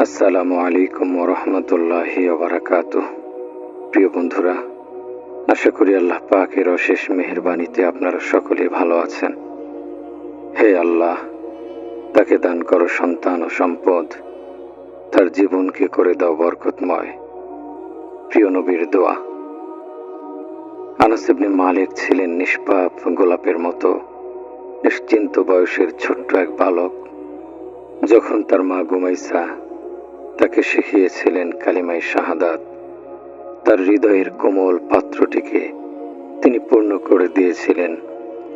আসসালামু আলাইকুম ওরহমতুল্লাহি ওবারাকাতুহ। প্রিয় বন্ধুরা, আশা করি আল্লাহ পাকের অশেষ মেহেরবানিতে আপনারা সকলে ভালো আছেন। হে আল্লাহ, তাকে দান করো সন্তান ও সম্পদ, তার জীবনকে করে দাও বরকতময়। প্রিয় নবীর দোয়া। আনাস ইবনে মালিক ছিলেন নিষ্পাপ গোলাপের মতো নিশ্চিন্ত বয়সের ছোট্ট এক বালক। যখন তার মা গুমাইসা তাকে শিখিয়েছিলেন কালিমায়ে শাহাদাত, তার হৃদয়ের কোমল পাত্রটিকে তিনি পূর্ণ করে দিয়েছিলেন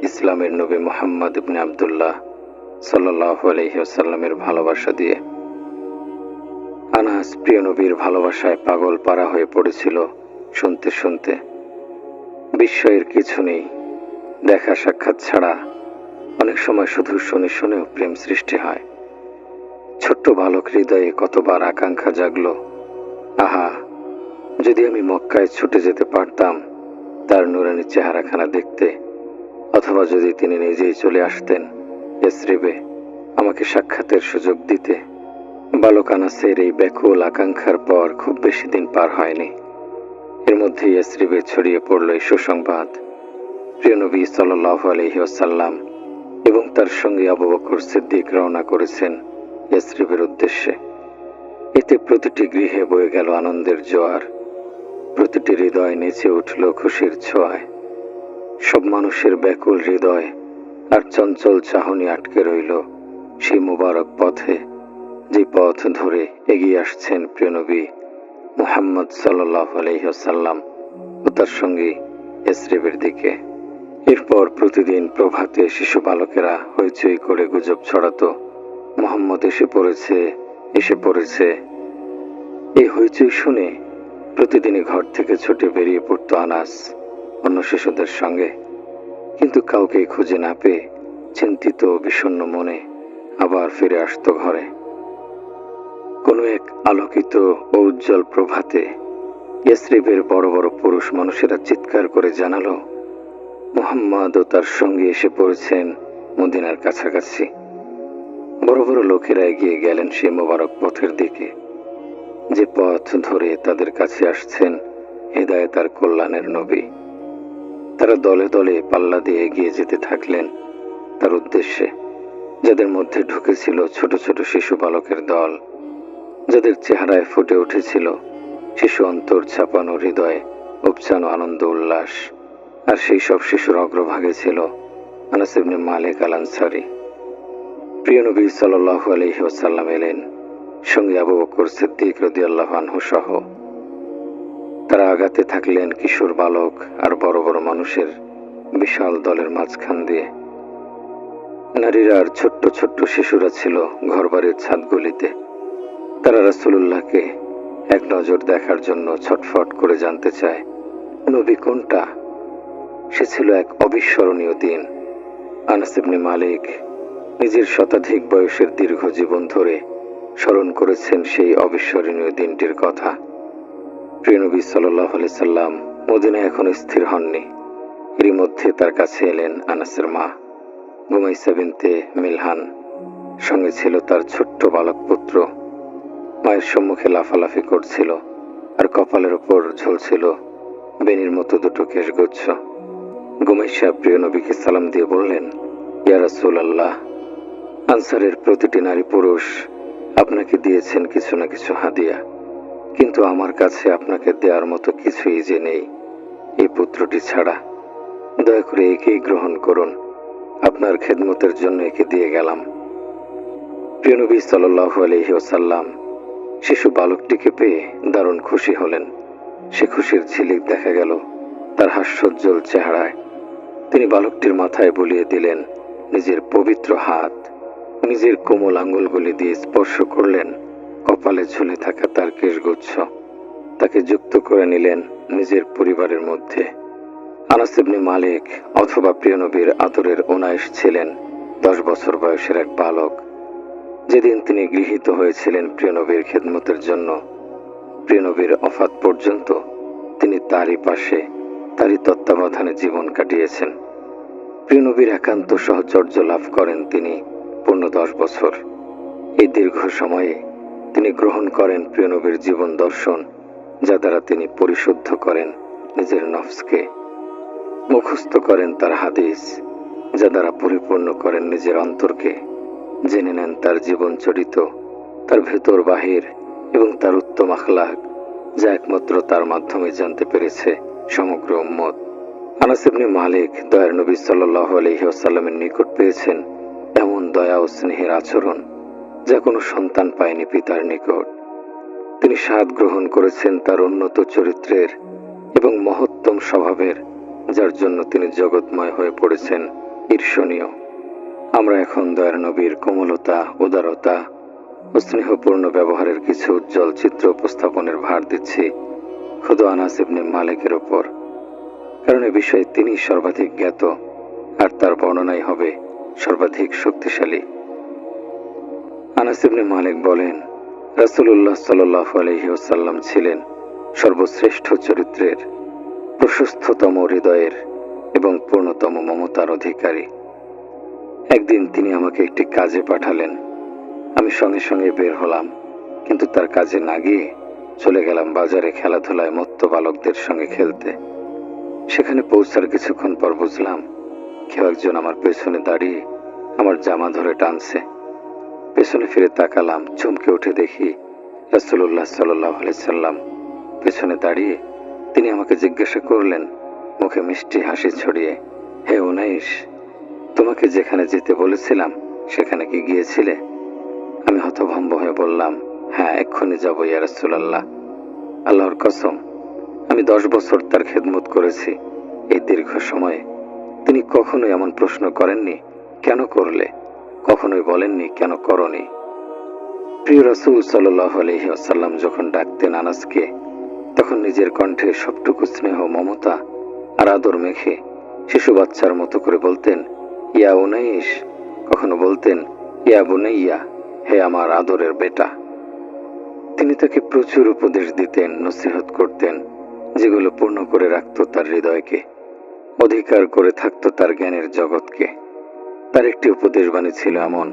ইসলামের নবী মুহাম্মদ ইবনে আব্দুল্লাহ সাল্লাল্লাহু আলাইহি ওয়াসাল্লামের ভালোবাসা দিয়ে। আনাস প্রিয় নবীর ভালোবাসায় পাগল পারা হয়ে পড়েছিল। শুনতে শুনতে বিস্ময়ের কিছু নেই। দেখা সাক্ষাৎ ছাড়া অনেক সময় শুধু শুনে শুনেও প্রেম সৃষ্টি হয়। ছোট্ট বালক হৃদয়ে কতবার আকাঙ্ক্ষা জাগলো, আহা, যদি আমি মক্কায় ছুটে যেতে পারতাম তার নুরানি চেহারাখানা দেখতে, অথবা যদি তিনি নিজেই চলে আসতেন ইয়াসরিবে আমাকে সাক্ষাতের সুযোগ দিতে। বালক আনাসের এই ব্যাকুল আকাঙ্ক্ষার পর খুব বেশি দিন পার হয়নি। এর মধ্যে ইয়াসরিবে ছড়িয়ে পড়ল এই সুসংবাদ, প্রিয় নবী সাল্লাল্লাহু আলাইহি ওয়াসাল্লাম এবং তার সঙ্গে আবু বকর সিদ্দিক রওনা করেছেন ইয়াসরিবের উদ্দেশ্যে। এতে প্রতিটি গৃহে বয়ে গেল আনন্দের জোয়ার, প্রতিটি হৃদয় নেচে উঠল খুশির ছোঁয়ায়। সব মানুষের ব্যাকুল হৃদয় আর চঞ্চল চাহনি আটকে রইল সেই মুবারক পথে, যে পথ ধরে এগিয়ে আসছেন প্রিয় নবী মুহাম্মদ সাল্লাল্লাহু আলাইহি ওয়াসাল্লাম ও তার সঙ্গী ইয়াসরিবের দিকে। এরপর প্রতিদিন প্রভাতে শিশু বালকেরা হইচই করে গুজব ছড়াতো, মুহাম্মদ এসে পড়েছে, এসে পড়েছে। এই হইচই শুনে প্রতিদিনই ঘর থেকে ছুটে বেরিয়ে পড়তো আনাস অন্য শিশুদের সঙ্গে, কিন্তু কাউকেই খুঁজে না পেয়ে চিন্তিত বিষণ্ণ মনে আবার ফিরে আসতো ঘরে। কোনো এক আলোকিত ও উজ্জ্বল প্রভাতে ইয়াসরিবের বড় বড় পুরুষ মানুষেরা চিৎকার করে জানালো, মুহাম্মদ ও তার সঙ্গে এসে পড়েছেন মদিনার কাছাকাছি। বড় বড় লোকেরা এগিয়ে গেলেন সেই মোবারক পথের দিকে, যে পথ ধরে তাদের কাছে আসছেন হেদায়েত আর কল্যাণের নবী। তারা দলে দলে পাল্লা দিয়ে এগিয়ে যেতে থাকলেন তার উদ্দেশ্যে, যাদের মধ্যে ঢুকেছিল ছোট ছোট শিশু বালকের দল, যাদের চেহারায় ফুটে উঠেছিল শিশু অন্তর ছাপানো হৃদয়ে উপচানো আনন্দ উল্লাস। আর সেই সব শিশুর অগ্রভাগে ছিল আনাস ইবনে মালিক আল আনসারী। প্রিয় নবী সাল্লাল্লাহু আলাইহি ওয়াসাল্লাম এলেন, সঙ্গে আবু বকর সিদ্দিক রাদিয়াল্লাহু আনহু সহ। তারা আগাতে থাকলেন কিশোর বালক আর বড় বড় মানুষের বিশাল দলের মাঝখান দিয়ে। নারীরা আর ছোট্ট ছোট্ট শিশুরা ছিল ঘরবাড়ির ছাদগুলিতে। তারা রাসূলুল্লাহকে এক নজর দেখার জন্য ছটফট করে জানতে চায়, নবী কোনটা? সে ছিল এক অবিস্মরণীয় দিন। আনাস ইবনে মালিক নিজের শতাধিক বয়সের দীর্ঘ জীবন ধরে স্মরণ করেছেন সেই অবিস্মরণীয় দিনটির কথা। প্রিয় নবী সাল্লাল্লাহু আলাইহি সাল্লাম মদিনায় এখনো স্থির হননি। এরই মধ্যে তার কাছে এলেন আনাসের মা গুমাইসা বিনতে মিলহান। সঙ্গে ছিল তার ছোট্ট বালক পুত্র। মায়ের সম্মুখে লাফালাফি করছিল আর কপালের ওপর ঝুলছিল বেনির মতো দুটো কেশগুচ্ছ। গুমাইসা প্রিয় নবীকে সালাম দিয়ে বললেন, ইয়া রাসূলুল্লাহ, আনসারের প্রতিটি নারী পুরুষ আপনাকে দিয়েছেন কিছু না কিছু হাদিয়া, কিন্তু আমার কাছে আপনাকে দেওয়ার মতো কিছুই যে নেই এই পুত্রটি ছাড়া। দয়া করে একেই গ্রহণ করুন, আপনার খেদমতের জন্য একে দিয়ে গেলাম। প্রিয় নবী সাল্লাল্লাহু আলাইহি ওয়াসাল্লাম শিশু বালকটিকে পেয়ে দারুণ খুশি হলেন। সে খুশির ঝিলিক দেখা গেল তার হাস্যোজ্জ্বল চেহারায়। তিনি বালকটির মাথায় বুলিয়ে দিলেন নিজের পবিত্র হাত, নিজের কোমল আঙ্গুলগুলি দিয়ে স্পর্শ করলেন কপালে ঝুলে থাকা তার কেশগুচ্ছ। তাকে যুক্ত করে নিলেন নিজের পরিবারের মধ্যে। আনাস ইবনে মালিক অথবা প্রিয় নবীর আদরের ওনায়েশ ছিলেন 10 বছর বয়সের এক বালক। যেদিন তিনি গৃহীত হয়েছিলেন প্রিয় নবীর খেদমতের জন্য, প্রিয় নবীর ওফাত পর্যন্ত তিনি তারই পাশে, তারই তত্ত্বাবধানে জীবন কাটিয়েছেন। প্রিয় নবীর একান্ত সহচর্য লাভ করেন তিনি পূর্ণ 10 বছর। এই দীর্ঘ সময়ে তিনি গ্রহণ করেন প্রিয় নবীর জীবন দর্শন, যা দ্বারা তিনি পরিশুদ্ধ করেন নিজের নফসকে, মুখস্থ করেন তার হাদিস, যা দ্বারা পরিপূর্ণ করেন নিজের অন্তরকে, জেনে নেন তার জীবন চরিত, তার ভেতর বাহির এবং তার উত্তম আখলাক, যা একমাত্র তার মাধ্যমে জানতে পেরেছে সমগ্র উম্মত। আনাস ইবনে মালিক দয়ার নবী সাল্লাল্লাহু আলাইহি ওয়াসাল্লামের নিকট পেয়েছেন এমন দয়া ও স্নেহের আচরণ, যা কোনো সন্তান পায়নি পিতার নিকট। তিনি স্বাদ গ্রহণ করেছেন তার উন্নত চরিত্রের এবং মহত্তম স্বভাবের, যার জন্য তিনি জগৎময় হয়ে পড়েছেন ঈর্ষণীয়। আমরা এখন দয়ার নবীর কোমলতা, উদারতা ও স্নেহপূর্ণ ব্যবহারের কিছু উজ্জ্বল চিত্র উপস্থাপনের ভার দিচ্ছি খুদ আনাস ইবনে মালিকের ওপর, কারণ এ বিষয়ে তিনি সর্বাধিক জ্ঞাত, আর তার বর্ণনাই হবে সর্বাধিক শক্তিশালী। আনাস ইবনে মালিক বলেন, রাসূলুল্লাহ সাল্লাল্লাহু আলাইহি ওয়াসাল্লাম ছিলেন সর্বশ্রেষ্ঠ চরিত্রের, প্রশস্ততম হৃদয়ের এবং পূর্ণতম মমতার অধিকারী। একদিন তিনি আমাকে একটি কাজে পাঠালেন। আমি সঙ্গে সঙ্গে বের হলাম, কিন্তু তার কাজে না গিয়ে চলে গেলাম বাজারে খেলাধুলায় মত্ত বালকদের সঙ্গে খেলতে। সেখানে পৌঁছার কিছুক্ষণ পর বুঝলাম কেউ একজন আমার পেছনে দাঁড়িয়ে আমার জামা ধরে টানছে। পেছনে ফিরে তাকালাম, চমকে উঠে দেখি রাসূলুল্লাহ সাল্লাল্লাহু আলাইহি সাল্লাম পেছনে দাঁড়িয়ে। তিনি আমাকে জিজ্ঞাসা করলেন মুখে মিষ্টি হাসি ছড়িয়ে, হে উনাইস, তোমাকে যেখানে যেতে বলেছিলাম সেখানে কি গিয়েছিলে? আমি হতভম্ব হয়ে বললাম, হ্যাঁ, এক্ষুনি যাবো ইয়া রাসূলুল্লাহ। আল্লাহর কসম, আমি 10 বছর তার খেদমত করেছি। এই দীর্ঘ সময়ে তিনি কখনোই এমন প্রশ্ন করেননি, কেন করলে? কখনোই বলেননি, কেন করনি? প্রিয় রাসূল সাল্লাল্লাহু আলাইহি ওয়াসাল্লাম যখন ডাকতেন আনাসকে, তখন নিজের কণ্ঠে সবটুকু স্নেহ, মমতা আর আদর মেখে শিশু বাচ্চার মতো করে বলতেন, ইয়া উনাইস। কখনো বলতেন, ইয়া বুনাইয়া, হে আমার আদরের বেটা। তিনি তাকে প্রচুর উপদেশ দিতেন, নসিহত করতেন, যেগুলো পূর্ণ করে রাখত তার হৃদয়কে, অধিকার করে থাকত তার জ্ঞানের জগৎকে। তার একটি উপদেশ বাণী ছিল এমন,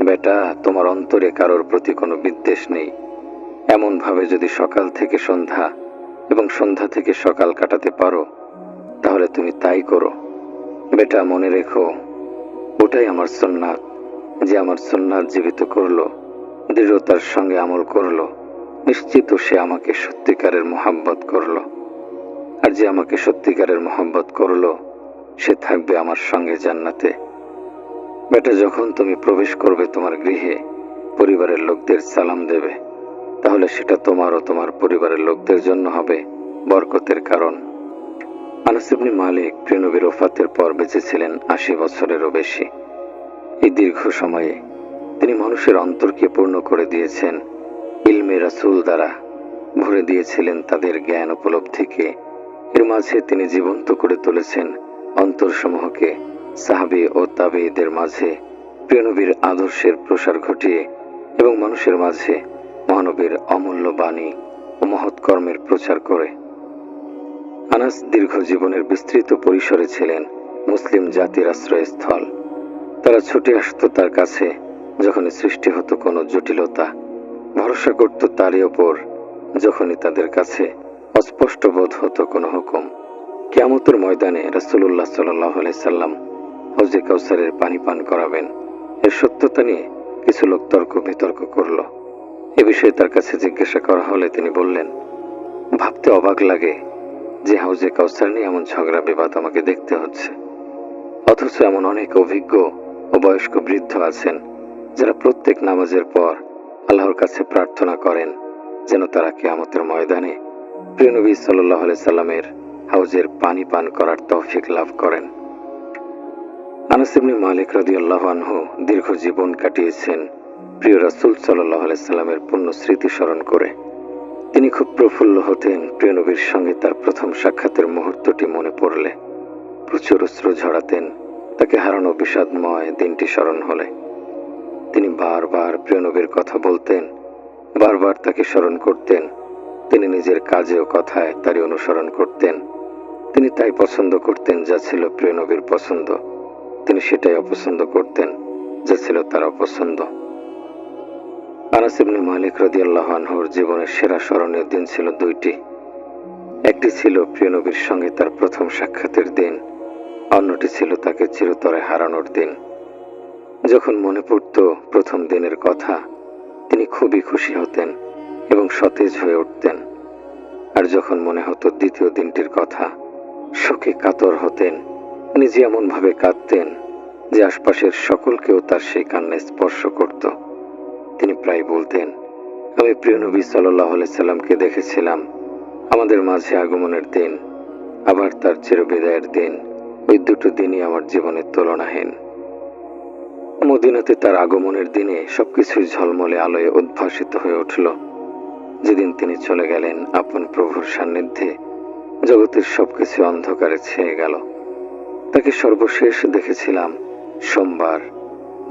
বেটা, তোমার অন্তরে কারোর প্রতি কোনো বিদ্বেষ নেই। এমন ভাবে যদি সকাল থেকে সন্ধ্যা এবং সন্ধ্যা থেকে সকাল কাটাতে পারো, তাহলে তুমি তাই করো। বেটা, মনে রেখো, ওটাই আমার সুন্নাত। যে আমার সুন্নাত জীবিত করলো, দৃঢ়তার সঙ্গে আমল করলো, নিশ্চিত সে আমাকে সত্যিকারের মোহাব্বত করলো। আর যে আমাকে সত্যিকারের মোহাব্বত করলো, সে থাকবে আমার সঙ্গে জান্নাতে। বেটা, যখন তুমি প্রবেশ করবে তোমার গৃহে, পরিবারের লোকদের সালাম দেবে, তাহলে সেটা তোমার ও তোমার পরিবারের লোকদের জন্য হবে বরকতের কারণ। আনাস ইবনে মালিক প্রিয় নবীর ওফাতের পর বেঁচেছিলেন 80 বছরেরও বেশি। এই দীর্ঘ সময়ে তিনি মানুষের অন্তরকে পূর্ণ করে দিয়েছেন ইলমে রাসূল দ্বারা, ভরে দিয়েছিলেন তাদের জ্ঞান উপলব্ধিকে। এর মাঝে তিনি জীবন্ত করে তুলেছেন অন্তরসমূহকে। সাহাবী ও তাবেঈদের মাঝে প্রিয় নবীর আদর্শের প্রসার ঘটিয়ে এবং মানুষের মাঝে মহানবীর অমূল্য বাণী ও মহৎ কর্মের প্রচার করে। আনাস দীর্ঘ জীবনের বিস্তৃত পরিসরে ছিলেন মুসলিম জাতির আশ্রয়স্থল। তারা ছুটে আসতো তার কাছে যখনই সৃষ্টি হতো কোনো জটিলতা, ভরসা করত তারই ওপর যখনই তাদের কাছে অস্পষ্ট বোধ হতো কোনো হুকুম। কিয়ামতের ময়দানে রাসূলুল্লাহ সাল্লাল্লাহু আলাইহি সাল্লাম হাউজে কাউসারের পানি পান করাবেন, এর সত্যতা নিয়ে কিছু লোক তর্ক বিতর্ক করল। এ বিষয়ে তার কাছে জিজ্ঞাসা করা হলে তিনি বললেন, ভাবতে অবাক লাগে যে হাউজে কাউসার নিয়ে এমন ঝগড়া বিবাদ আমাকে দেখতে হচ্ছে, অথচ এমন অনেক অভিজ্ঞ ও বয়স্ক বৃদ্ধ আছেন যারা প্রত্যেক নামাজের পর আল্লাহর কাছে প্রার্থনা করেন যেন তারা কিয়ামতের ময়দানে প্রিয় নবী সাল্লাল্লাহু আলাইহি সাল্লামের হাউজের পানি পান করার তৌফিক লাভ করেন। আনাস ইবনে মালিক রাদিয়াল্লাহু আনহু দীর্ঘ জীবন কাটিয়েছেন প্রিয় রাসূল সাল্লাল্লাহু আলাইহি সাল্লামের পুণ্য স্মৃতি স্মরণ করে। তিনি খুব প্রফুল্ল হতেন প্রিয় নবীর সঙ্গে তার প্রথম সাক্ষাতের মুহূর্তটি মনে পড়লে, প্রচুর অশ্রু ঝরাতেন তাকে হারানো বিষাদময় দিনটি স্মরণ হলে। তিনি বারবার প্রিয় নবীর কথা বলতেন, বারবার তাকে স্মরণ করতেন। তিনি নিজের কাজে ও কথায় তারই অনুসরণ করতেন। তিনি তাই পছন্দ করতেন যা ছিল প্রিয় নবীর পছন্দ, তিনি সেটাই অপছন্দ করতেন যা ছিল তার অপছন্দ। আনাস ইবনে মালিক রাদিয়াল্লাহু আনহুর জীবনের সেরা স্মরণীয় দিন ছিল দুইটি। একটি ছিল প্রিয় নবীর সঙ্গে তার প্রথম সাক্ষাতের দিন, অন্যটি ছিল তাকে চিরতরে হারানোর দিন। যখন মনে পড়ত প্রথম দিনের কথা, তিনি খুবই খুশি হতেন এবং সতেজ হয়ে উঠতেন। আর যখন মনে হতো দ্বিতীয় দিনটির কথা, শোকে কাতর হতেন। নিজে এমনভাবে কাঁদতেন যে আশপাশের সকলকেও তার সেই কান্না স্পর্শ করত। তিনি প্রায় বলতেন, আমি প্রিয় নবী সাল্লাল্লাহু আলাইহি সাল্লামকে দেখেছিলাম আমাদের মাঝে আগমনের দিন, আবার তার চিরবিদায়ের দিন। ওই দুটো দিনই আমার জীবনের তুলনাহীন। মদিনাতে তার আগমনের দিনে সবকিছুই ঝলমলে আলোয় উদ্ভাসিত হয়ে উঠল। যেদিন তিনি চলে গেলেন আপন প্রভুর সান্নিধ্যে, জগতের সবকিছু অন্ধকারে ছেয়ে গেল। তাকে সর্বশেষ দেখেছিলাম সোমবার,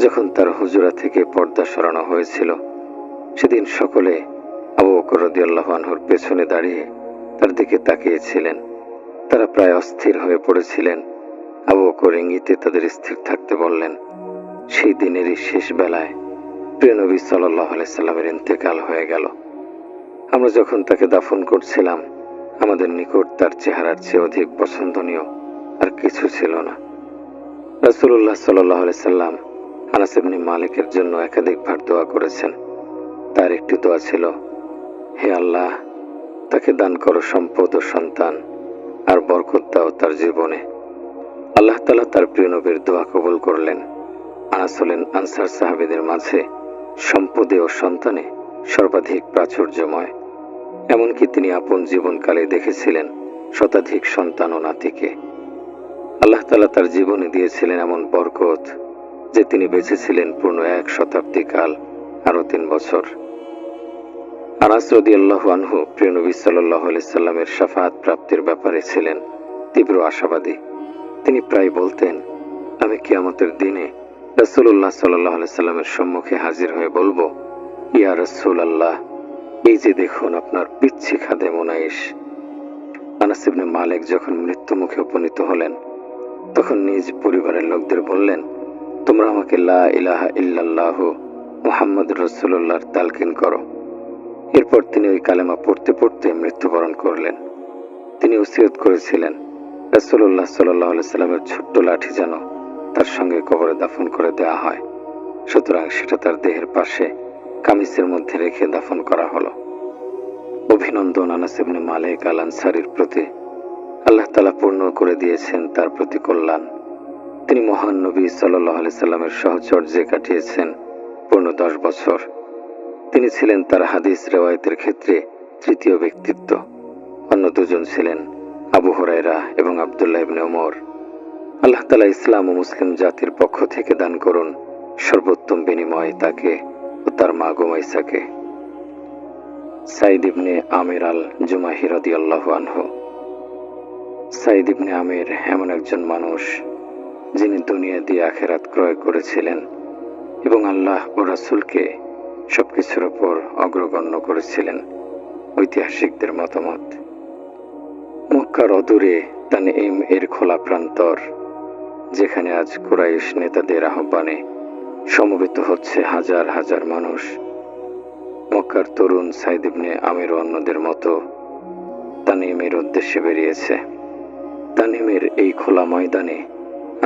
যখন তার হুজরা থেকে পর্দা সরানো হয়েছিল। সেদিন সকলে আবু বকর রাদিয়াল্লাহু আনহুর পেছনে দাঁড়িয়ে তার দিকে তাকিয়েছিলেন। তারা প্রায় অস্থির হয়ে পড়েছিলেন। আবু বকর ইঙ্গিতে তাদের স্থির থাকতে বললেন। সেই দিনেরই শেষ বেলায় প্রিয় নবী সাল্লাল্লাহু আলাইহি সাল্লামের ইন্তেকাল হয়ে গেল। আমরা যখন তাকে দাফন করছিলাম, আমাদের নিকট তার চেহারার চেয়ে অধিক পছন্দনীয় আর কিছু ছিল না। রাসূলুল্লাহ সাল্লাল্লাহু আলাইহি সাল্লাম আনাস ইবনে মালিকের জন্য একাধিকবার দোয়া করেছেন। তার একটি দোয়া ছিল, হে আল্লাহ, তাকে দান করো সম্পদ ও সন্তান, আর বরকত দাও তার জীবনে। আল্লাহ তাআলা তার প্রিয় নবীর দোয়া কবুল করলেন। আনাস হলেন আনসার সাহাবীদের মাঝে সম্পদে ও সন্তানে সর্বাধিক প্রাচুর্যময়। এমনকি তিনি আপন জীবনকালে দেখেছিলেন শতাধিক সন্তান ও নাতিকে। আল্লাহ তাআলা তার জীবনে দিয়েছিলেন এমন বরকত যে তিনি বেঁচেছিলেন পূর্ণ 1 শতাব্দী কাল, আরো 3 বছর। আনাস রাদিয়াল্লাহু আনহু প্রিয় নবী সাল্লাল্লাহু আলাইহি সাল্লামের শাফাআত প্রাপ্তির ব্যাপারে ছিলেন তীব্র আশাবাদী। তিনি প্রায় বলতেন, আমি কিয়ামতের দিনে রাসূলুল্লাহ সাল্লাল্লাহু আলাইহি সাল্লামের সম্মুখে হাজির হয়ে বলবো, ইয়া রাসূলুল্লাহ, এই যে দেখুন আপনার পিচ্ছি খাদেম উনাইস। আনাস ইবনে মালিক যখন মৃত্যু মুখে উপনীত হলেন, তখন নিজ পরিবারের লোকদের বললেন, তোমরা আমাকে লা ইলাহা ইল্লাল্লাহু মুহাম্মাদুর রাসূলুল্লাহর তালকিন করো। এরপর তিনি ওই কালেমা পড়তে পড়তে মৃত্যুবরণ করলেন। তিনি ওসিয়ত করেছিলেন, রাসূলুল্লাহ সাল্লাল্লাহু আলাইহি সাল্লামের ছোট্ট লাঠি যেন তার সঙ্গে কবরে দাফন করে দেওয়া হয়। সুতরাং সেটা তার দেহের পাশে কামিজের মধ্যে রেখে দাফন করা হলো। অভিনন্দন আনাস ইবনে মালিক আল আনসারীর প্রতি। আল্লাহ তাআলা পূর্ণ করে দিয়েছেন তার প্রতি কল্যাণ। তিনি মহান নবী সাল্লাল্লাহু আলাইহি সাল্লামের সহচর্যে কাটিয়েছেন পূর্ণ 10 বছর। তিনি ছিলেন তার হাদিস রিওয়ায়াতের ক্ষেত্রে তৃতীয় ব্যক্তিত্ব। অন্য দুজন ছিলেন আবু হুরায়রা এবং আব্দুল্লাহ ইবনে ওমর। আল্লাহ তাআলা ইসলাম ও মুসলিম জাতির পক্ষ থেকে দান করুন সর্বোত্তম বিনিময় তাকে ও তার মা গুমাইসাকে। সাইদ ইবনে আমির আল জুমাহি রাদিয়াল্লাহু আনহু। সাইদ ইবনে আমির এমন একজন মানুষ যিনি দুনিয়া দিয়ে আখিরাত ক্রয় করেছিলেন এবং আল্লাহ ও রাসূলকে সবকিছুর উপর অগ্রগণ্য করেছিলেন, ঐতিহাসিকদের মতামত। মক্কার অদূরে তানঈম এর খোলা প্রান্তর, যেখানে আজ কুরাইশ নেতাদের আহ্বানে সমবেত হচ্ছে হাজার হাজার মানুষ। মক্কার তরুণ সাইদ ইবনে আমির অন্যদের মতো তানঈমের উদ্দেশ্যে বেরিয়েছে। তানঈমের এই খোলা ময়দানে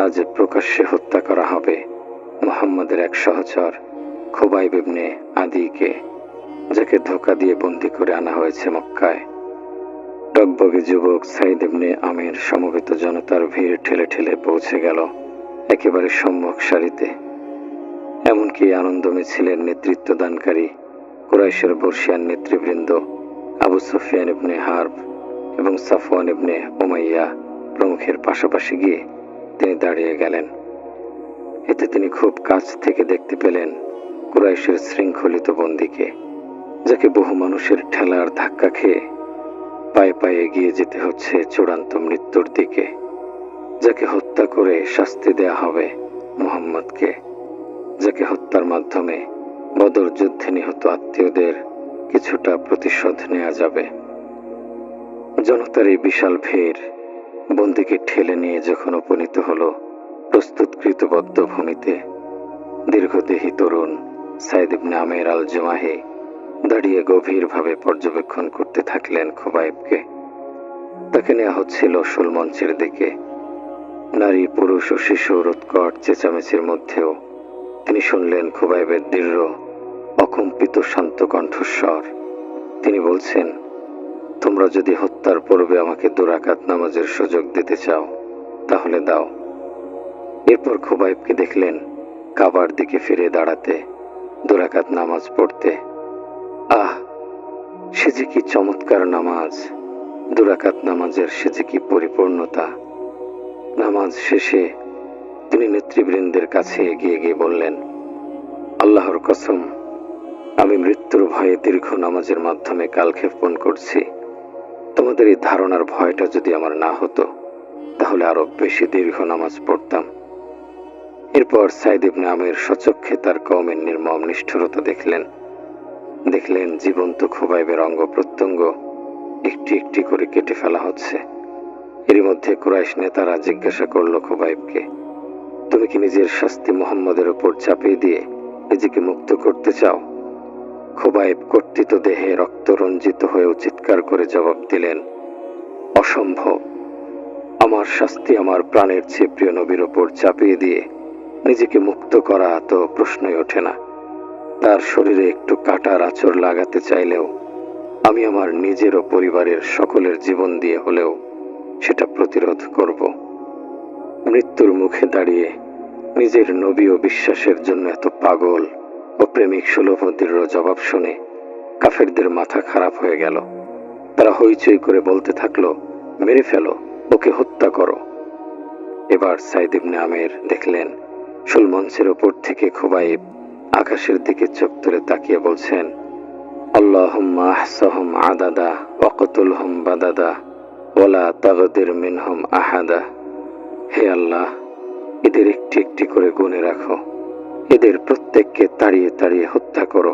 আজ প্রকাশ্যে হত্যা করা হবে মুহাম্মাদের এক সহচর খুবাইব ইবনে আদিকে, যাকে ধোঁকা দিয়ে বন্দী করে আনা হয়েছে মক্কায়। টগবগে যুবক সাইদ ইবনে আমির সমবেত জনতার ভিড় ঠেলে ঠেলে পৌঁছে গেল একেবারে সম্মুখ সারিতে। এমনকি আনন্দ মিছিলের নেতৃত্ব দানকারী কুরাইশের বর্ষিয়ান নেতৃবৃন্দ আবু সুফিয়ান ইবনে হারব এবং সাফওয়ান ইবনে উমাইয়া প্রমুখের পাশাপাশি গিয়ে তিনি দাঁড়িয়ে গেলেন। এতে তিনি খুব কাছ থেকে দেখতে পেলেন কুরাইশের শৃঙ্খলিত বন্দীকে, যাকে বহু মানুষের ঠেলার ধাক্কা খেয়ে পায়ে পায়ে এগিয়ে যেতে হচ্ছে চূড়ান্ত মৃত্যুর দিকে, যাকে হত্যা করে শাস্তি দেয়া হবে মুহাম্মদকে, যাকে হত্যার মাধ্যমে বদর যুদ্ধে নিহত আত্মীয়দের কিছুটা প্রতিশোধ নেওয়া যাবে। জনতার এই বিশাল ভিড় বন্দীকে ঠেলে নিয়ে যখন উপনীত হলো প্রস্তুতকৃত বদ্ধভূমিতে, দীর্ঘদেহী তরুণ সাইদ ইবনে আমের আল জুমাহি দাঁড়িয়ে গভীরভাবে পর্যবেক্ষণ করতে থাকলেন খুবাইবকে। তাকে নেওয়া হচ্ছিল শুল মঞ্চের দিকে। নারী, পুরুষ ও শিশুর উৎকট চেঁচামেচির মধ্যেও তিনি শুনলেন খুবাইবের দৃঢ়, অকম্পিত শান্ত কণ্ঠস্বর। তিনি বলছেন, তোমরা যদি হত্যার পূর্বে আমাকে 2 রাকাত নামাজের সুযোগ দিতে চাও তাহলে দাও। এরপর খুবাইবকে দেখলেন কাবার দিকে ফিরে দাঁড়াতে, 2 রাকাত নামাজ পড়তে। আহ, সে যে কি চমৎকার নামাজ! 2 রাকাত নামাজের সে যে কি পরিপূর্ণতা! নামাজ শেষে তিনি নেতৃবৃন্দের কাছে এগিয়ে গিয়ে বললেন, আল্লাহর কসম, আমি মৃত্যুর ভয়ে দীর্ঘ নামাজের মাধ্যমে কালক্ষেপণ করছি। তোমাদের এই ধারণার ভয়টা যদি আমার না হতো তাহলে আরো বেশি দীর্ঘ নামাজ পড়তাম। এরপর সাইদ ইবনে আমের স্বচক্ষে তার কওমের নির্মম নিষ্ঠুরতা দেখলেন জীবন্ত খুবাইবের অঙ্গ প্রত্যঙ্গ একটি একটি করে কেটে ফেলা হচ্ছে। এরই মধ্যে কুরাইশ নেতারা জিজ্ঞাসা করল খুবাইবকে, তুমি কি নিজের শাস্তি মুহাম্মদের উপর চাপিয়ে দিয়ে নিজেকে মুক্ত করতে চাও? খুবাইব কর্তিত দেহে রক্তরঞ্জিত হয়েও চিৎকার করে জবাব দিলেন, অসম্ভব। আমার শাস্তি আমার প্রাণের চেয়ে প্রিয় নবীর উপর চাপিয়ে দিয়ে নিজেকে মুক্ত করা তো প্রশ্নই ওঠে না। তার শরীরে একটু কাটার আঁচড় লাগাতে চাইলেও আমি আমার নিজের ও পরিবারের সকলের জীবন দিয়ে হলেও সেটা প্রতিরোধ করব। মৃত্যুর মুখে দাঁড়িয়ে নিজের নবী ও বিশ্বাসের জন্য এত পাগল ও প্রেমিক সুলভ দৃঢ় জবাব শুনে কাফেরদের মাথা খারাপ হয়ে গেল। তারা হইচই করে বলতে থাকলো, মেরে ফেলো, ওকে হত্যা করো। এবার সাইদ ইবনে আমের দেখলেন শুল মঞ্চের ওপর থেকে খুবাইব আকাশের দিকে চোখ তুলে তাকিয়ে বলছেন, আল্লাহুম্মা আহসাহুম আদাদা ওয়াকতুলহুম বাদাদা ওয়ালা তাগদির মিনহুম আহাদা। হে আল্লাহ, এদের একটি একটি করে গুণে রাখো, এদের প্রত্যেককে তাড়িয়ে তাড়িয়ে হত্যা করো,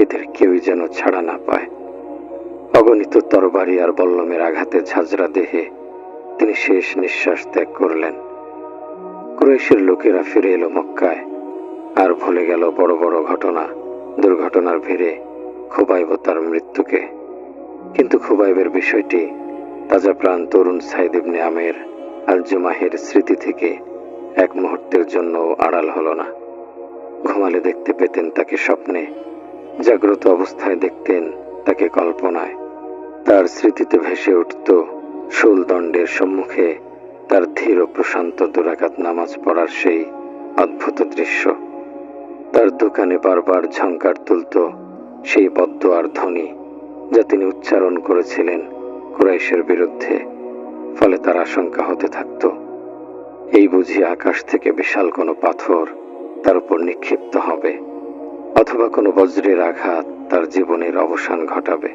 এদের কেউই যেন ছাড়া না পায়। অগণিত তরবারি আর বল্লমের আঘাতে ঝাঁঝরা দেহে তিনি শেষ নিঃশ্বাস ত্যাগ করলেন। কুরাইশের লোকেরা ফিরে এলো মক্কায়, আর ভুলে গেল বড় বড় দুর্ঘটনার ভিড়ে খুবাইব তার মৃত্যুকে। কিন্তু খুবাইবের বিষয়টি তাজা প্রাণ তরুণ সাইদ ইবনে আমের আল জুমাহির স্মৃতি থেকে এক মুহূর্তের জন্য আড়াল হলো না। ঘুমালে দেখতে পেতেন তাকে স্বপ্নে, জাগ্রত অবস্থায় দেখতেন তাকে কল্পনায়। তার স্মৃতিতে ভেসে উঠত শুল দণ্ডের সম্মুখে তার ধীর ও প্রশান্ত 2 রাকাত নামাজ পড়ার সেই অদ্ভুত দৃশ্য। তার দোকানে বারবার ঝংকার তুলত সেই বদদোয়ার ধ্বনি যা তিনি উচ্চারণ করেছিলেন কুরাইশের বিরুদ্ধে। ফলে তার আশঙ্কা হতে থাকত, এই বুঝি আকাশ থেকে বিশাল কোনো পাথর তার উপর নিক্ষিপ্ত হবে, অথবা কোনো বজ্রের আঘাত তার জীবনের অবসান ঘটাবে।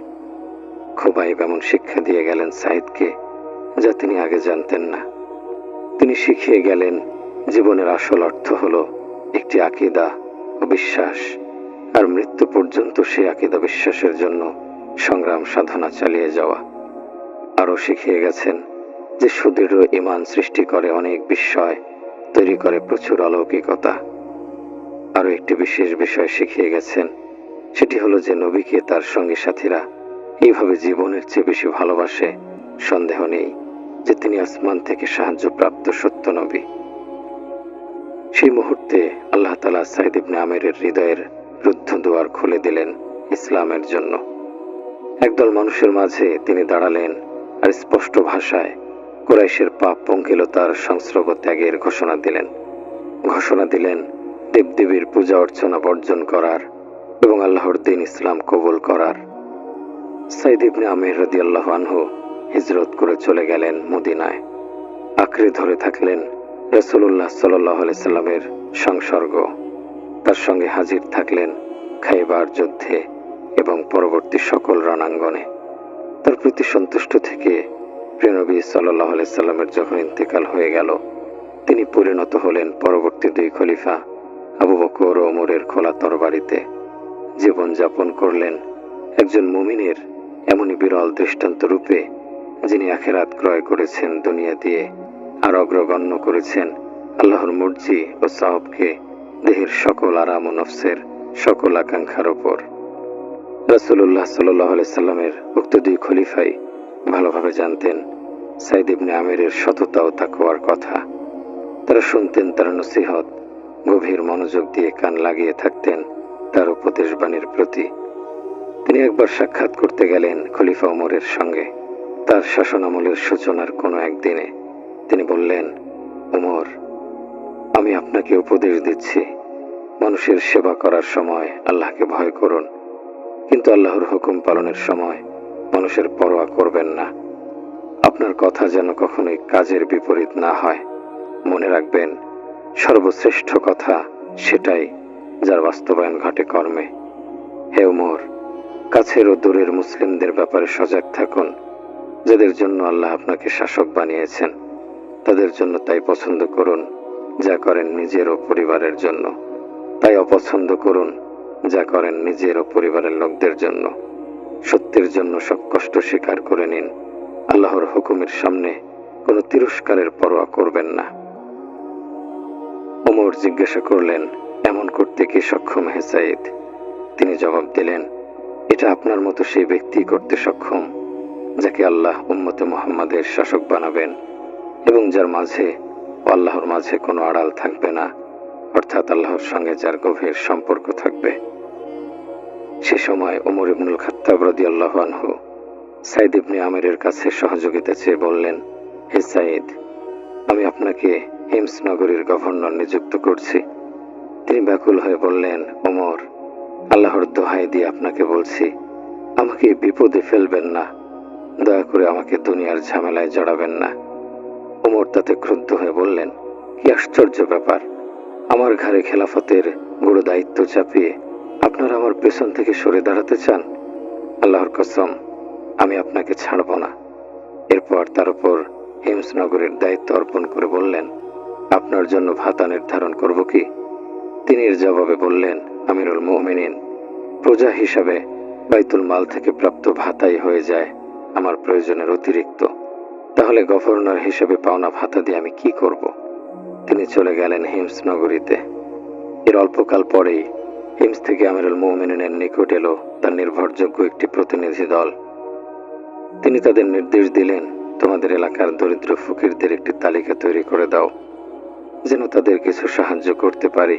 খুবাইব এমন শিক্ষা দিয়ে গেলেন সাইদকে যা তিনি আগে জানতেন না। তিনি শিখিয়ে গেলেন জীবনের আসল অর্থ হলো একটি আকীদা ও বিশ্বাস, আর মৃত্যু পর্যন্ত সেই আকীদা বিশ্বাসের জন্য সংগ্রাম সাধনা চালিয়ে যাওয়া। আরও শিখিয়ে গেছেন যে সুদৃঢ় ঈমান সৃষ্টি করে অনেক বিস্ময়, তৈরি করে প্রচুর অলৌকিকতা। আরও একটি বিশেষ বিষয় শিখিয়ে গেছেন, সেটি হলো যে নবীকে তার সঙ্গী সাথীরা এইভাবে জীবনের চেয়ে বেশি ভালোবাসে। সন্দেহ নেই যে তিনি আসমান থেকে সাহায্যপ্রাপ্ত সত্য নবী। সেই মুহূর্তে আল্লাহ তাআলা সাইদ ইবনে আমেরের হৃদয়ের রুদ্ধ দুয়ার খুলে দিলেন ইসলামের জন্য। একদল মানুষের মাঝে তিনি দাঁড়ালেন আর স্পষ্ট ভাষায় কুরাইশের পাপ পঙ্কিলতার সংস্রব ত্যাগের ঘোষণা দিলেন দেবদেবীর পূজা অর্চনা বর্জন করার এবং আল্লাহর দ্বীন ইসলাম কবুল করার। সাইদ ইবনে আমের রাদিয়াল্লাহু আনহু হিজরত করে চলে গেলেন মদিনায়। আঁকড়ে ধরে থাকলেন রাসূলুল্লাহ সাল্লাল্লাহু আলাইহি সাল্লামের সংসর্গ। তার সঙ্গে হাজির থাকলেন খাইবার যুদ্ধে এবং পরবর্তী সকল রণাঙ্গনে। তার প্রতি সন্তুষ্ট থেকে প্রিয় নবী সাল্লাল্লাহু আলাইহি সাল্লামের যখন ইন্তেকাল হয়ে গেল, তিনি পরিণত হলেন পরবর্তী 2 খলিফা আবু বকর ও ওমরের খোলা তরবারিতে। জীবন যাপন করলেন একজন মুমিনের এমনই বিরল দৃষ্টান্ত রূপে, যিনি আখিরাত ক্রয় করেছেন দুনিয়া দিয়ে, আর অগ্রগণ্য করেছেন আল্লাহর মর্জি ও সাওয়াবকে দেহের সকল আরাম ও নফসের সকল আকাঙ্ক্ষার ওপর। রাসূলুল্লাহ সাল্লাল্লাহু আলাইহি সাল্লামের উক্ত দুই খলিফাই ভালোভাবে জানতেন সাইদ ইবনে আমিরের সততা ও তাকওয়ার কথা। তারা শুনতেন তার নসিহত, গভীর মনোযোগ দিয়ে কান লাগিয়ে থাকতেন তার উপদেশ বাণীর প্রতি। তিনি একবার সাক্ষাৎ করতে গেলেন খলিফা ওমরের সঙ্গে। তার শাসনামলের সূচনার কোনো একদিনে তিনি বললেন, ওমর, আমি আপনাকে উপদেশ দিচ্ছি, মানুষের সেবা করার সময় আল্লাহকে ভয় করুন, কিন্তু আল্লাহর হুকুম পালনের সময় মানুষের পরোয়া করবেন না। আপনার কথা যেন কখনোই কাজের বিপরীত না হয়। মনে রাখবেন, সর্বশ্রেষ্ঠ কথা সেটাই যার বাস্তবায়ন ঘটে কর্মে। হে ওমর, কাছের ও দূরের মুসলিমদের ব্যাপারে সজাগ থাকুন। যাদের জন্য আল্লাহ আপনাকে শাসক বানিয়েছেন, তাদের জন্য তাই পছন্দ করুন যা করেন নিজের ও পরিবারের জন্য, তাই অপছন্দ করুন যা করেন নিজের ও পরিবারের লোকদের জন্য। সত্যের জন্য সব কষ্ট স্বীকার করে নিন। আল্লাহর হুকুমের সামনে কোনো তিরস্কারের পরোয়া করবেন না। ওমর জিজ্ঞাসা করলেন, এমন করতে কি সক্ষম হে সাইদ? তিনি জবাব দিলেন, এটা আপনার মতো সেই ব্যক্তি করতে সক্ষম যাকে আল্লাহ উম্মতে মুহাম্মাদের শাসক বানাবেন এবং যার মাঝে ও আল্লাহর মাঝে কোনো আড়াল থাকবে না, অর্থাৎ আল্লাহর সঙ্গে যার গভীর সম্পর্ক থাকবে। সে সময় ওমর ইবনুল খাত্তাব রাদিয়াল্লাহু আনহু সাইদ ইবনে আমিরের কাছে সহযোগিতা চেয়ে বললেন, হে সাইদ, আমি আপনাকে হিমস নগরীর গভর্নর নিযুক্ত করছি। তিনি ব্যাকুল হয়ে বললেন, ওমর, আল্লাহর দোহাই দিয়ে আপনাকে বলছি, আমাকে বিপদে ফেলবেন না, দয়া করে আমাকে দুনিয়ার ঝামেলায় জড়াবেন না। ওমর তাতে ক্রুদ্ধ হয়ে বললেন, কি আশ্চর্য ব্যাপার, আমার ঘাড়ে খেলাফতের গুরু দায়িত্ব চাপিয়ে আপনারা আমার পেছন থেকে সরে দাঁড়াতে চান? আল্লাহর কসম, আমি আপনাকে ছাড়ব না। এরপর তার উপর হিমস নগরের দায়িত্ব অর্পণ করে বললেন, আপনার জন্য ভাতা নির্ধারণ করব কি? তিনি এর জবাবে বললেন, আমিরুল মুমিনিন, প্রজা হিসাবে বাইতুল মাল থেকে প্রাপ্ত ভাতাই হয়ে যায় আমার প্রয়োজনের অতিরিক্ত। তাহলে গভর্নর হিসেবে পাওনা ভাতা দিয়ে আমি কি করব? তিনি চলে গেলেন হিমস নগরীতে। এর অল্পকাল পরেই হিমস থেকে আমিরুল মুমিনিনের নিকট এলো তার নির্ভরযোগ্য একটি প্রতিনিধি দল। তিনি তাদের নির্দেশ দিলেন, তোমাদের এলাকার দরিদ্র ফকিরদের একটি তালিকা তৈরি করে দাও, যেন তাদের কিছু সাহায্য করতে পারি।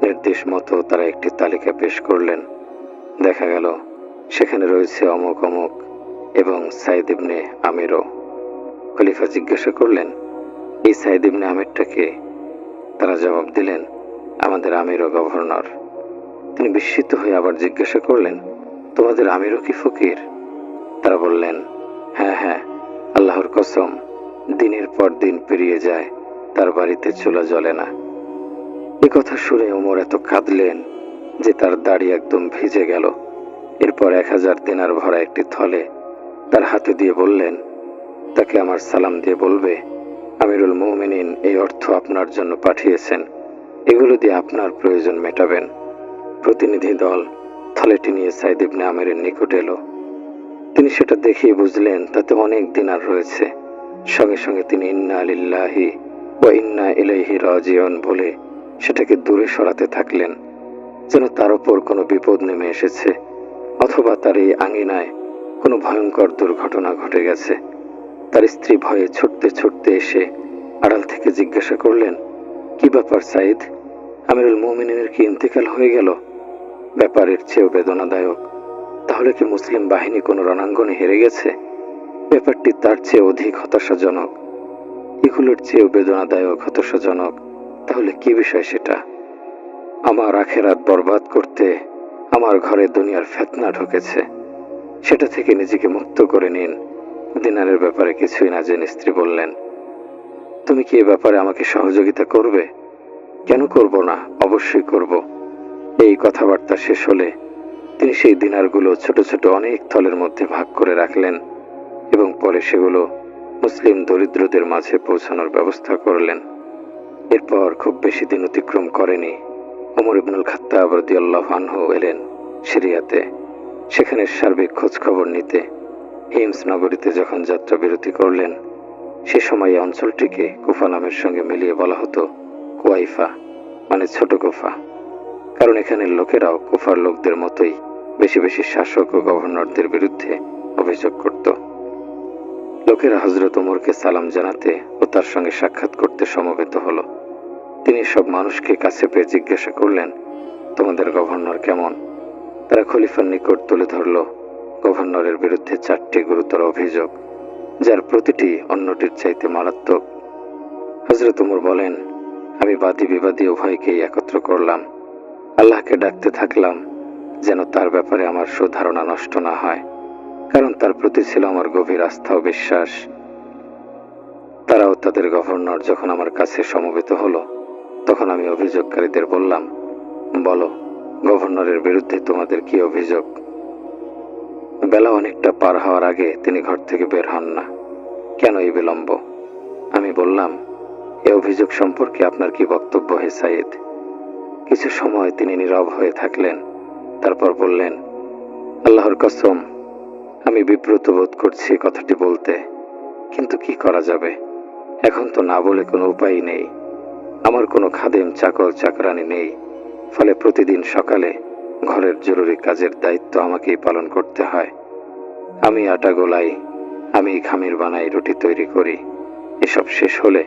নির্দেশ মতো তারা একটি তালিকা পেশ করলেন। দেখা গেল সেখানে রয়েছে অমুক অমুক এবং সাইদ ইবনে আমিরও। খলিফা জিজ্ঞাসা করলেন, এই সাইদ ইবনে আমিরটা কে? তারা জবাব দিলেন, আমাদের আমির ও গভর্নর। তিনি বিস্মিত হয়ে আবার জিজ্ঞাসা করলেন, তোমাদের আমিরও কি ফকির? তারা বললেন, হ্যাঁ হ্যাঁ, আল্লাহর কসম, দিনের পর দিন পেরিয়ে যায়, তার বাড়িতে চুলা জ্বলে না। এ কথা শুনে ওমর এত কাঁদলেন যে তার দাড়ি একদম ভিজে গেল। এরপর 1000 দিনার ভরা একটি থলে তার হাতে দিয়ে বললেন, তাকে আমার সালাম দিয়ে বলবে, আমিরুল মুমিনিন এই অর্থ আপনার জন্য পাঠিয়েছেন, এগুলো দিয়ে আপনার প্রয়োজন মেটাবেন। প্রতিনিধি দল থলেটি নিয়ে সাইদ ইবনে আমিরের নিকট এলো। তিনি সেটা দেখেই বুঝলেন তাতে অনেক দিনার রয়েছে। সঙ্গে সঙ্গে তিনি ইন্না লিল্লাহি ওয়া ইন্না ইলাইহি রাজিউন বলে সেটাকে দূরে সরাতে থাকলেন, যেন তার উপর কোনো বিপদ নেমে এসেছে অথবা তার এই আঙিনায় কোনো ভয়ঙ্কর দুর্ঘটনা ঘটে গেছে। তার স্ত্রী ভয়ে ছুটতে ছুটতে এসে আড়াল থেকে জিজ্ঞাসা করলেন, কি ব্যাপার সাইদ? আমিরুল মুমিনিনের কি ইন্তেকাল হয়ে গেল? ব্যাপারের চেয়েও বেদনাদায়ক। তাহলে কি মুসলিম বাহিনী কোনো রণাঙ্গনে হেরে গেছে? ব্যাপারটি তার চেয়ে অধিক হতাশাজনক। এগুলোর চেয়েও বেদনাদায়ক, হতাশাজনক। তাহলে কি বিষয় সেটা? আমার আখেরাত বরবাদ করতে আমার ঘরে দুনিয়ার ফিতনা ঢুকেছে, সেটা থেকে নিজেকে মুক্ত করে নিন। দিনারের ব্যাপারে কিছুই না জেনে স্ত্রী বললেন, তুমি কি এ ব্যাপারে আমাকে সহযোগিতা করবে? কেন করব না, অবশ্যই করব। এই কথাবার্তা শেষ হলে তিনি সেই দিনারগুলো ছোট ছোট অনেক থলের মধ্যে ভাগ করে রাখলেন এবং পরে সেগুলো মুসলিম দরিদ্রদের মাঝে পৌঁছানোর ব্যবস্থা করলেন। এরপর খুব বেশি দিন অতিক্রম করেনি, ওমর ইবনুল খাত্তাব রাদিয়াল্লাহু আনহু এলেন সিরিয়াতে। সেখানে সার্বিক খোঁজ খবর নিতে হিমস নগরীতে যখন যাত্রা বিরতি করলেন, সে সময় এই অঞ্চলটিকে কুফা নামের সঙ্গে মিলিয়ে বলা হতো কুয়াইফা, মানে ছোট কুফা। কারণ এখানের লোকেরাও কুফার লোকদের মতোই বেশি বেশি শাসক ও গভর্নরদের বিরুদ্ধে অভিযোগ করত। লোকেরা হযরত ওমরকে সালাম জানাতে ও তার সঙ্গে সাক্ষাৎ করতে সমবেত হলো। তিনি সব মানুষকে কাছে পেয়ে জিজ্ঞাসা করলেন, তোমাদের গভর্নর কেমন? তারা খলিফার নিকট তুলে ধরল গভর্নরের বিরুদ্ধে 4টি গুরুতর অভিযোগ, যার প্রতিটি অন্যটির চাইতে মারাত্মক। হযরত ওমর বলেন, আমি বাদী বিবাদী উভয়কেই একত্র করলাম। আল্লাহকে ডাকতে থাকলাম যেন তার ব্যাপারে আমার সুধারণা নষ্ট না হয়, কারণ তার প্রতি ছিল আমার গভীর আস্থা ও বিশ্বাস। তারাও তাদের গভর্নর যখন আমার কাছে সমবেত হলো, তখন আমি অভিযোগকারীদের বললাম, বলো, গভর্নরের বিরুদ্ধে তোমাদের কি অভিযোগ? বেলা অনেকটা পার হওয়ার আগে তিনি ঘর থেকে বের হন না। কেন এই বিলম্ব? আমি বললাম, এ অভিযোগ সম্পর্কে আপনার কি বক্তব্য হে সাইদ? কিছু সময় তিনি নীরব হয়ে থাকলেন, তারপর বললেন, আল্লাহর কসম, আমি বিব্রত বোধ করছি কথাটি বলতে, কিন্তু কি করা যাবে? এখন তো না বলে কোনো উপায় নেই। আমার কোনো খাদেম চাকর চাকরানি নেই, ফলে প্রতিদিন সকালে ঘরের জরুরি কাজের দায়িত্ব আমাকেই পালন করতে হয়। আমি আটা গোলাই, আমি খামির বানাই, রুটি তৈরি করি। এসব শেষ হলে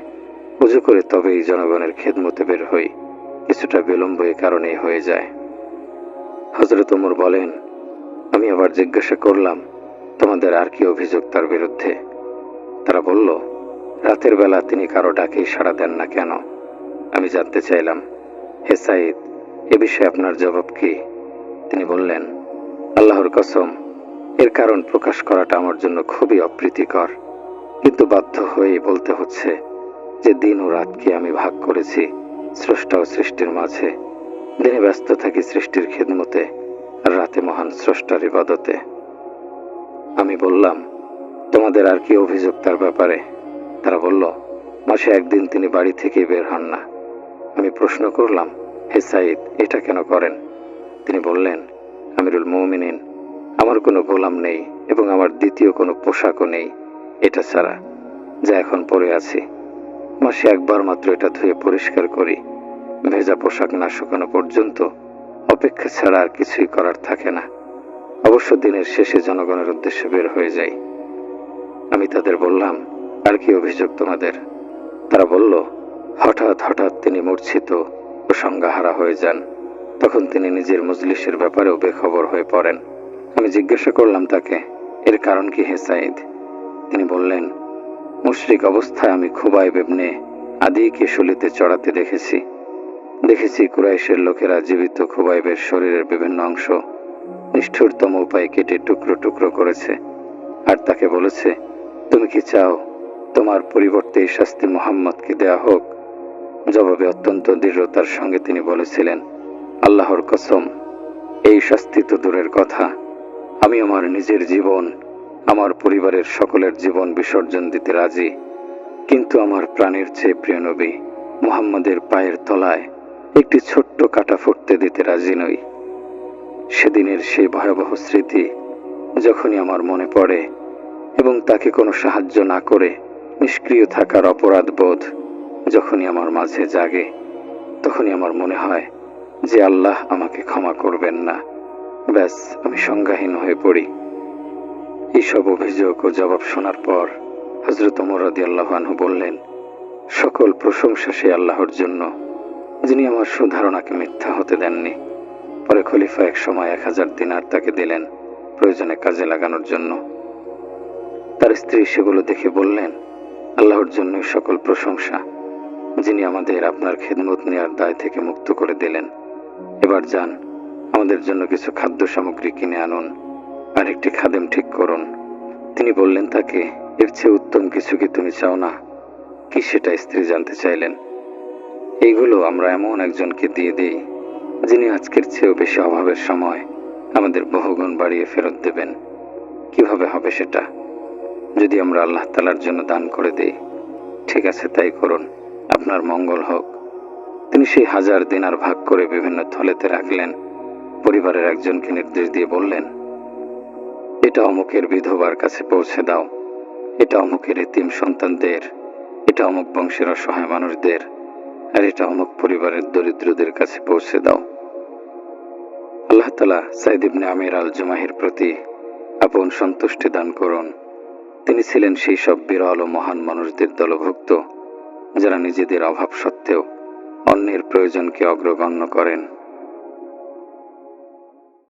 উজু করে তবেই জনগণের খেদমতে বের হই। কিছুটা বিলম্ব এ কারণেই হয়ে যায়। হযরত ওমর বলেন, আমি আবার জিজ্ঞাসা করলাম, তোমাদের আর কি অভিযোগ তার বিরুদ্ধে? তারা বলল, রাতের বেলা তিনি কারো ডাকেই সাড়া দেন না কেন? আমি জানতে চাইলাম, হে সাইদ, এ বিষয়ে আপনার জবাব কি? তিনি বললেন, আল্লাহর কসম, এর কারণ প্রকাশ করাটা আমার জন্য খুবই অপ্রীতিকর, কিন্তু বাধ্য হয়েই বলতে হচ্ছে যে দিন ও রাতকে আমি ভাগ করেছি স্রষ্টা ও সৃষ্টির মাঝে। দিনে ব্যস্ত থাকি সৃষ্টির খেদমতে, আর রাতে মহান স্রষ্টার ইবাদতে। আমি বললাম, তোমাদের আর কি অভিযোগ তার ব্যাপারে? তারা বলল, মাসে একদিন তিনি বাড়ি থেকে বের হন না। আমি প্রশ্ন করলাম, হে সাইদ, এটা কেন করেন? তিনি বললেন, আমিরুল মুমিনিন, আমার কোনো গোলাম নেই এবং আমার দ্বিতীয় কোনো পোশাকও নেই এটা ছাড়া, যা এখন পরে আছি। মাসে একবার মাত্র এটা ধুয়ে পরিষ্কার করি। ভেজা পোশাক না শুকানো পর্যন্ত অপেক্ষা ছাড়া আর কিছুই করার থাকে না। অবশ্য দিনের শেষে জনগণের উদ্দেশ্যে বের হয়ে যাই। আমি তাদের বললাম, আর কি অভিযোগ তোমাদের? তারা বলল, হঠাৎ হঠাৎ তিনি মূর্ছিত ও সংজ্ঞাহারা হয়ে যান। তখন তিনি নিজের মজলিসের ব্যাপারেও বেখবর হয়ে পড়েন। আমি জিজ্ঞাসা করলাম তাকে, এর কারণ কি হে সাইদ? তিনি বললেন, মুশরিক অবস্থায় আমি খুবাইব ইবনে আদিকে শুলিতে চড়াতে দেখেছি কুরাইশের লোকেরা জীবিত খুবাইবের শরীরের বিভিন্ন অংশ নিষ্ঠুরতম উপায়ে কেটে টুকরো টুকরো করেছে, আর তাকে বলেছে, তুমি কি চাও তোমার পরিবর্তে এই শাস্তি মুহাম্মদকে দেয়া হোক? জবাবে অত্যন্ত দৃঢ়তার সঙ্গে তিনি বলেছিলেন, আল্লাহর কসম, এই শাস্তি তো দূরের কথা, আমি আমার নিজের জীবন, আমার পরিবারের সকলের জীবন বিসর্জন দিতে রাজি, কিন্তু আমার প্রাণের চেয়ে প্রিয় নবী মুহাম্মদের পায়ের তলায় একটি ছোট্ট কাঁটা ফুটতে দিতে রাজি নই। সেদিনের সেই ভয়াবহ স্মৃতি যখনই আমার মনে পড়ে এবং তাকে কোনো সাহায্য না করে নিষ্ক্রিয় থাকার অপরাধ বোধ যখনই আমার মাঝে জাগে, তখনই আমার মনে হয় যে আল্লাহ আমাকে ক্ষমা করবেন না। ব্যাস, আমি সংজ্ঞাহীন হয়ে পড়ি। এইসব অভিযোগ ও জবাব শোনার পর হযরত ওমর রাদিয়াল্লাহু আনহু বললেন, সকল প্রশংসা সেই আল্লাহর জন্য, যিনি আমার সুধারণাকে মিথ্যা হতে দেননি। পরে খলিফা এক সময় 1000 দিনার তাকে দিলেন প্রয়োজনে কাজে লাগানোর জন্য। তার স্ত্রী সেগুলো দেখে বললেন, আল্লাহর জন্যই সকল প্রশংসা, যিনি আমাদের আপনার খেদমত নেওয়ার দায় থেকে মুক্ত করে দিলেন। এবার যান, আমাদের জন্য কিছু খাদ্য সামগ্রী কিনে আনুন, আর একটি খাদেম ঠিক করুন। তিনি বললেন তাকে, এর চেয়ে উত্তম কিছু কি তুমি চাও না? কি সেটা স্ত্রী জানতে চাইলেন। এইগুলো আমরা এমন একজনকে দিয়ে দিই যিনি আজকের চেয়েও বেশি অভাবের সময় আমাদের বহুগুণ বাড়িয়ে ফেরত দেবেন। কিভাবে হবে সেটা? যদি আমরা আল্লাহ তাআলার জন্য দান করে দিই। ঠিক আছে, তাই করুন, আপনার মঙ্গল হোক। তিনি সেই 1000 দিনার ভাগ করে বিভিন্ন থলেতে রাখলেন। পরিবারের একজনকে নির্দেশ দিয়ে বললেন, এটা অমুকের বিধবার কাছে পৌঁছে দাও, এটা অমুকের এতিম সন্তানদের, এটা অমুক বংশের অসহায় মানুষদের, আর এটা অমুক পরিবারের দরিদ্রদের কাছে পৌঁছে দাও। আল্লাহ তাআলা সাইদ ইবনে আমির আল জুমাহির প্রতি আপন সন্তুষ্টি দান করুন। তিনি ছিলেন সেই সব বিরল ও মহান মানুষদের দলভুক্ত যারা নিজেদের অভাব সত্ত্বেও অন্যের প্রয়োজনকে অগ্রগণ্য করেন।